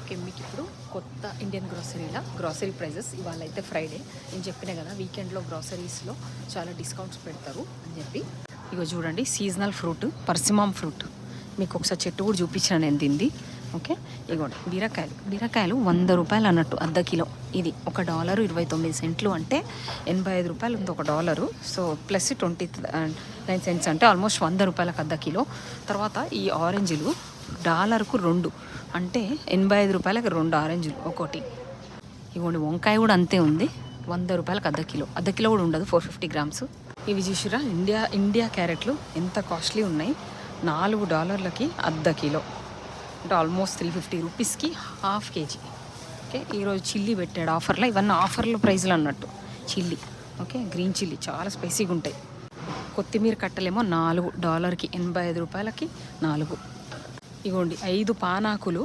Okay, మీకు ఇప్పుడు కొత్త ఇండియన్ గ్రాసరీ ప్రైజెస్ ఇవాళ అయితే ఫ్రైడే. నేను చెప్పిన కదా వీకెండ్లో గ్రాసరీస్లో చాలా డిస్కౌంట్స్ పెడతారు అని చెప్పి. ఇగో చూడండి, సీజనల్ ఫ్రూట్ పర్సిమామ్ ఫ్రూట్ మీకు ఒకసారి చెట్టు కూడా చూపించాను నేను తింది. ఓకే, ఇగోండి బీరకాయలు 100 రూపాయలు అన్నట్టు అర్ధ కిలో. ఇది $1.29 అంటే 85 రూపాయలు ఉంది $1. సో ప్లస్ 29 సెంట్స్ అంటే ఆల్మోస్ట్ 100 రూపాయలకు అర్ధ కిలో. తర్వాత ఈ ఆరెంజ్లు $1కు 2 అంటే 85 రూపాయలకు 2 ఆరెంజ్లు ఒకటి. ఇవ్వండి, వంకాయ కూడా అంతే ఉంది, 100 రూపాయలకు అర్ధ కిలో కూడా ఉండదు, 450 గ్రామ్స్. ఇవి చూసిరా ఇండియా క్యారెట్లు ఎంత కాస్ట్లీ ఉన్నాయి. $4కి అర్ధ కిలో అంటే ఆల్మోస్ట్ 350 రూపీస్కి హాఫ్ కేజీ. ఓకే, ఈరోజు చిల్లీ పెట్టాడు ఆఫర్లో. ఇవన్నీ ఆఫర్లో ప్రైజ్లు అన్నట్టు చిల్లీ. ఓకే, గ్రీన్ చిల్లీ చాలా స్పైసీగా ఉంటాయి. కొత్తిమీర కట్టలేమో $4కి 85 రూపాయలకి 4. ఇగోండి 5 పానాకులు